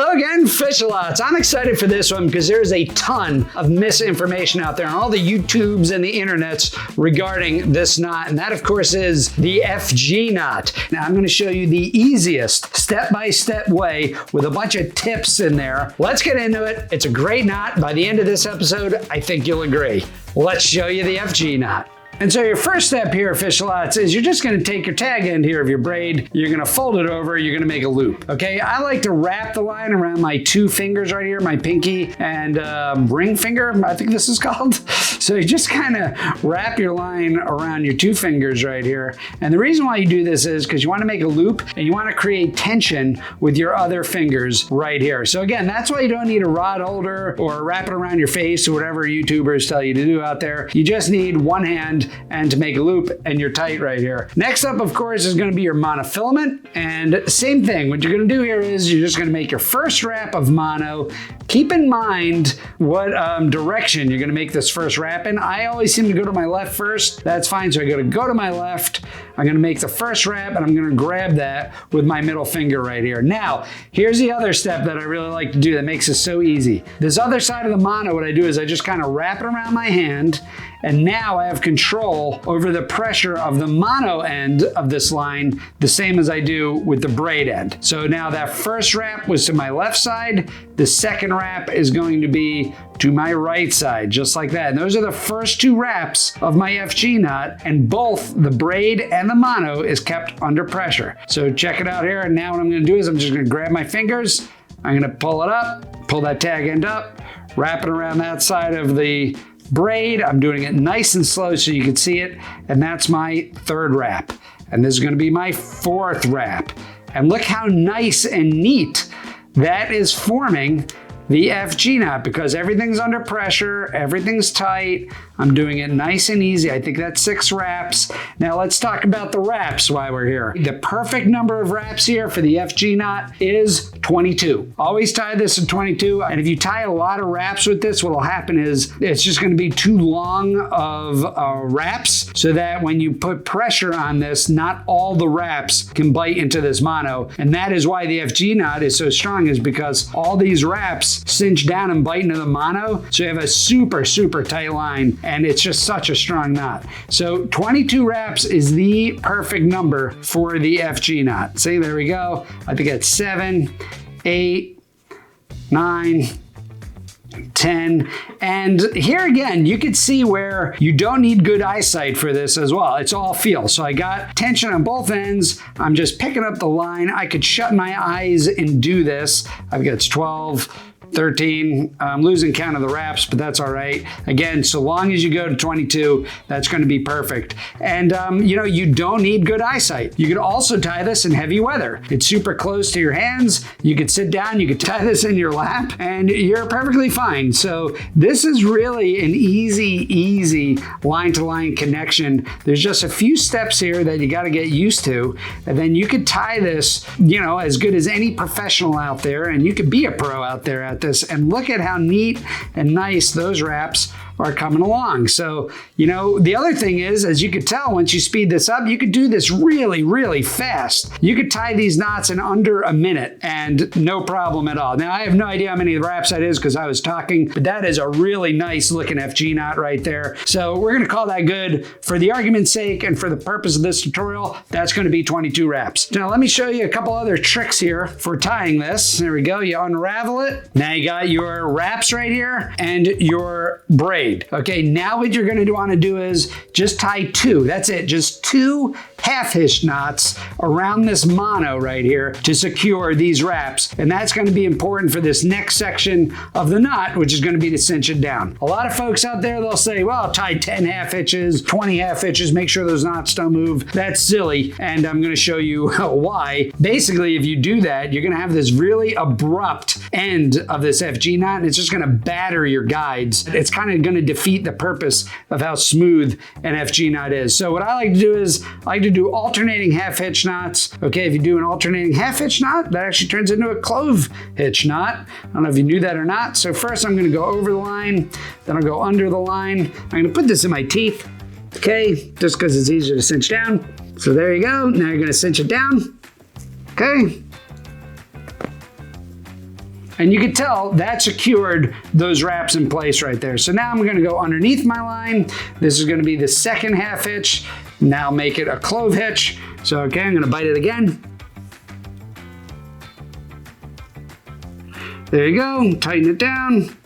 Hello again, Fish-a-lots. I'm excited for this one because there's a ton of misinformation out there on all the YouTubes and the internets regarding this knot, and that of course is the FG knot. Now I'm going to show you the easiest step-by-step way with a bunch of tips in there. Let's get into it. It's a great knot. By the end of this episode, I think you'll agree. Let's show you the FG knot. And so your first step here, Fish-a-lots, is you're just gonna take your tag end here of your braid, you're gonna fold it over, you're gonna make a loop, okay? I like to wrap the line around my two fingers right here, my pinky and ring finger, I think this is called. So you just kind of wrap your line around your two fingers right here. And the reason why you do this is because you wanna make a loop and you wanna create tension with your other fingers right here. So again, that's why you don't need a rod holder or wrap it around your face or whatever YouTubers tell you to do out there. You just need one hand and to make a loop, and you're tight right here. Next up, of course, is gonna be your monofilament, and same thing. What you're gonna do here is you're just gonna make your first wrap of mono. Keep in mind what direction you're gonna make this first wrap in. I always seem to go to my left first. That's fine, so I gotta go to my left. I'm gonna make the first wrap, and I'm gonna grab that with my middle finger right here. Now, here's the other step that I really like to do that makes this so easy. This other side of the mono, what I do is I just kind of wrap it around my hand, and now I have control over the pressure of the mono end of this line, the same as I do with the braid end. So now that first wrap was to my left side, the second wrap is going to be to my right side, just like that. And those are the first two wraps of my FG knot, and both the braid and the mono is kept under pressure. So check it out here, and now what I'm gonna do is I'm just gonna grab my fingers, I'm gonna pull it up, pull that tag end up, wrap it around that side of the braid. I'm doing it nice and slow so you can see it, and that's my third wrap. And this is gonna be my fourth wrap. And look how nice and neat that is forming the FG knot, because everything's under pressure, everything's tight. I'm doing it nice and easy. I think that's 6 wraps. Now let's talk about the wraps while we're here. The perfect number of wraps here for the FG knot is 22. Always tie this at 22, and if you tie a lot of wraps with this, what'll happen is it's just gonna be too long of wraps, so that when you put pressure on this, not all the wraps can bite into this mono. And that is why the FG knot is so strong, is because all these wraps cinch down and bite into the mono, so you have a super, super tight line, and it's just such a strong knot. So 22 wraps is the perfect number for the FG knot. See, there we go. I think that's 7, 8, 9, 10. And here again, you can see where you don't need good eyesight for this as well. It's all feel. So I got tension on both ends. I'm just picking up the line. I could shut my eyes and do this. I've got 12, 13, I'm losing count of the wraps, but that's all right. Again, so long as you go to 22, that's gonna be perfect. And you know, you don't need good eyesight. You could also tie this in heavy weather. It's super close to your hands. You could sit down, you could tie this in your lap, and you're perfectly fine. So this is really an easy line-to-line connection. There's just a few steps here that you gotta get used to, and then you could tie this, you know, as good as any professional out there, and you could be a pro out there at this, and look at how neat and nice those wraps are coming along. So, you know, the other thing is, as you could tell, once you speed this up, you could do this really, really fast. You could tie these knots in under a minute and no problem at all. Now, I have no idea how many wraps that is because I was talking, but that is a really nice looking FG knot right there. So we're gonna call that good. For the argument's sake and for the purpose of this tutorial, that's gonna be 22 wraps. Now, let me show you a couple other tricks here for tying this. There we go, you unravel it. Now you got your wraps right here and your braid. Okay, now what you're gonna wanna do is just tie 2, that's it, just 2 half-hitch knots around this mono right here to secure these wraps. And that's gonna be important for this next section of the knot, which is gonna be to cinch it down. A lot of folks out there, they'll say, well, tie 10 half-hitches, 20 half-hitches, make sure those knots don't move. That's silly, and I'm gonna show you why. Basically, if you do that, you're gonna have this really abrupt end of this FG knot, and it's just gonna batter your guides. It's kind of gonna defeat the purpose of how smooth an FG knot is. So what I like to do is, I like to do alternating half hitch knots. Okay, if you do an alternating half hitch knot, that actually turns into a clove hitch knot. I don't know if you knew that or not. So first I'm gonna go over the line, then I'll go under the line. I'm gonna put this in my teeth, okay, just because it's easier to cinch down. So there you go, now you're gonna cinch it down, okay. And you can tell that secured those wraps in place right there. So now I'm gonna go underneath my line. This is gonna be the second half hitch. Now make it a clove hitch. So okay, I'm gonna bite it again. There you go, tighten it down.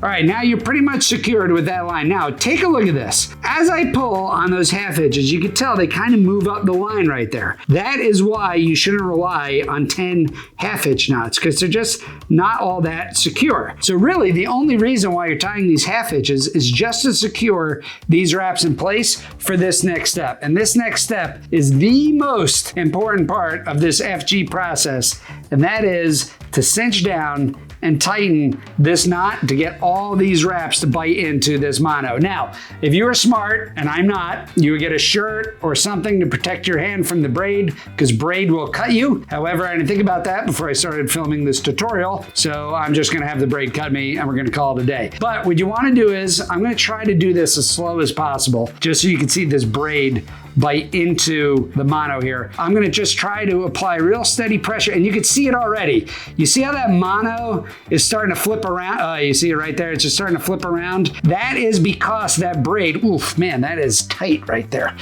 All right, now you're pretty much secured with that line. Now, take a look at this. As I pull on those half hitches, you can tell they kind of move up the line right there. That is why you shouldn't rely on 10 half hitch knots, because they're just not all that secure. So really, the only reason why you're tying these half hitches is just to secure these wraps in place for this next step. And this next step is the most important part of this FG process, and that is to cinch down and tighten this knot to get all these wraps to bite into this mono. Now, if you were smart, and I'm not, you would get a shirt or something to protect your hand from the braid, because braid will cut you. However, I didn't think about that before I started filming this tutorial, so I'm just gonna have the braid cut me and we're gonna call it a day. But what you wanna do is, I'm gonna try to do this as slow as possible, just so you can see this braid bite into the mono here. I'm gonna just try to apply real steady pressure, and you can see it already. You see how that mono is starting to flip around? You see it right there, it's just starting to flip around. That is because that braid, oof, man, that is tight right there.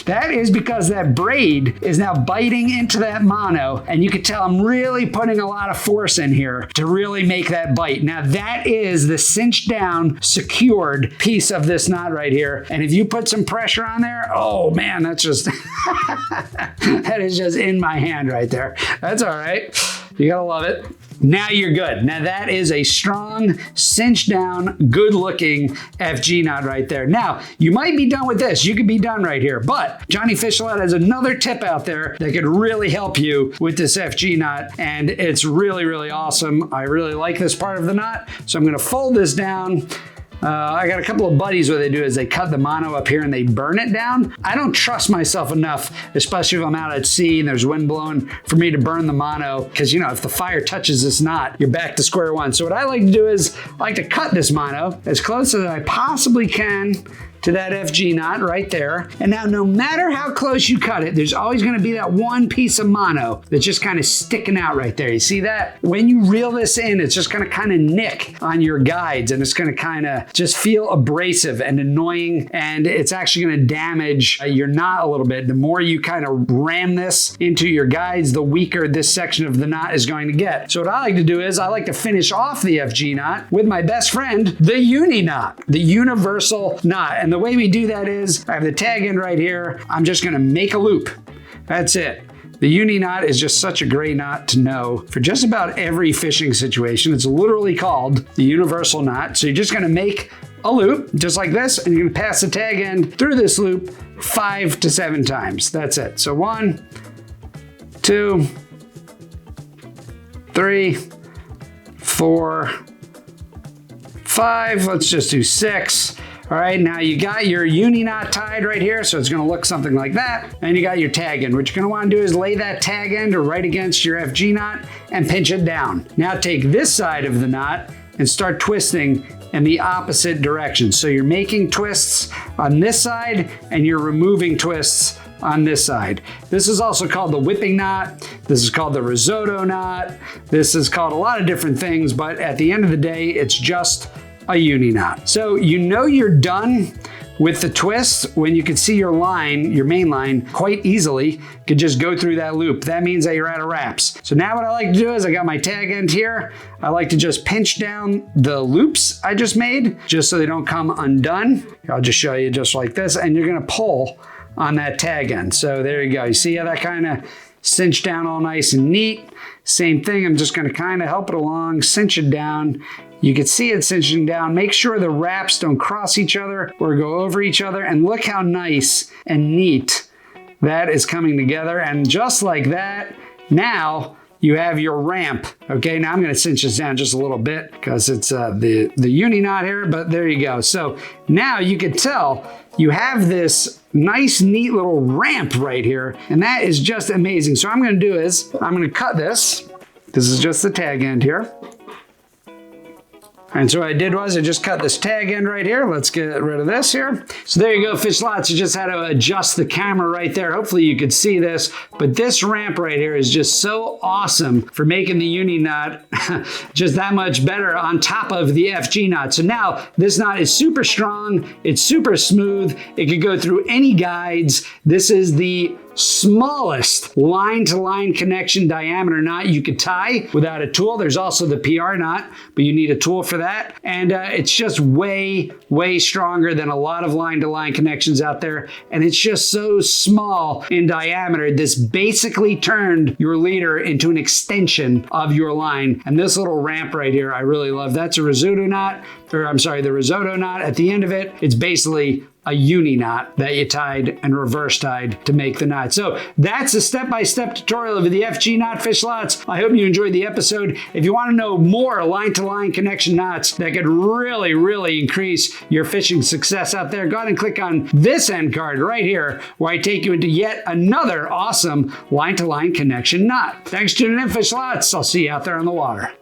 That is because that braid is now biting into that mono, and you can tell I'm really putting a lot of force in here to really make that bite. Now that is the cinched down, secured piece of this knot right here. And if you put some pressure on there, oh man, that's just, that is just in my hand right there. That's all right. You gotta love it. Now you're good. Now that is a strong, cinched down, good looking FG knot right there. Now, you might be done with this. You could be done right here, but Johnny Fischelette has another tip out there that could really help you with this FG knot, and it's really, really awesome. I really like this part of the knot, so I'm gonna fold this down. I got a couple of buddies, what they do is they cut the mono up here and they burn it down. I don't trust myself enough, especially if I'm out at sea and there's wind blowing, for me to burn the mono, because you know, if the fire touches this knot, you're back to square one. So what I like to do is, I like to cut this mono as close as I possibly can to that FG knot right there. And now no matter how close you cut it, there's always gonna be that one piece of mono that's just kind of sticking out right there. You see that? When you reel this in, it's just gonna kind of nick on your guides, and it's gonna kind of just feel abrasive and annoying, and it's actually gonna damage your knot a little bit. The more you kind of ram this into your guides, the weaker this section of the knot is going to get. So what I like to do is I like to finish off the FG knot with my best friend, the uni knot, the universal knot. And the way we do that is, I have the tag end right here. I'm just gonna make a loop. That's it. The uni knot is just such a great knot to know for just about every fishing situation. It's literally called the universal knot. So you're just gonna make a loop just like this, and you're gonna pass the tag end through this loop 5 to 7 times. That's it. So 1, 2, 3, 4, 5. Let's just do 6. All right, now you got your uni knot tied right here, so it's gonna look something like that. And you got your tag end. What you're gonna wanna do is lay that tag end right against your FG knot and pinch it down. Now take this side of the knot and start twisting in the opposite direction. So you're making twists on this side and you're removing twists on this side. This is also called the whipping knot. This is called the risotto knot. This is called a lot of different things, but at the end of the day, it's just a uni knot. So you know you're done with the twist when you can see your line, your main line, quite easily. You could just go through that loop. That means that you're out of wraps. So now what I like to do is, I got my tag end here. I like to just pinch down the loops I just made, just so they don't come undone. I'll just show you just like this, and you're gonna pull on that tag end. So there you go. You see how that kind of cinched down all nice and neat? Same thing, I'm just gonna kind of help it along, cinch it down. You can see it cinching down. Make sure the wraps don't cross each other or go over each other. And look how nice and neat that is coming together. And just like that, now you have your ramp. Okay, now I'm gonna cinch this down just a little bit because it's the uni knot here, but there you go. So now you can tell you have this nice, neat little ramp right here, and that is just amazing. So what I'm gonna do is, I'm gonna cut this. This is just the tag end here. And so what I did was I just cut this tag end right here. Let's get rid of this here. So there you go, fish lots. You just had to adjust the camera right there. Hopefully you could see this, but this ramp right here is just so awesome for making the uni knot just that much better on top of the FG knot. So now this knot is super strong. It's super smooth. It could go through any guides. This is the smallest line-to-line connection diameter knot you could tie without a tool. There's also the PR knot, but you need a tool for that. And it's just way, way stronger than a lot of line-to-line connections out there. And it's just so small in diameter. This basically turned your leader into an extension of your line. And this little ramp right here, I really love. That's a risotto knot, or I'm sorry, the risotto knot. At the end of it, it's basically a uni knot that you tied and reverse tied to make the knot. So that's a step-by-step tutorial of the FG knot, fish lots. I hope you enjoyed the episode. If you want to know more line-to-line connection knots that could really, really increase your fishing success out there, go ahead and click on this end card right here, where I take you into yet another awesome line-to-line connection knot. Thanks for tuning in, fish lots. I'll see you out there on the water.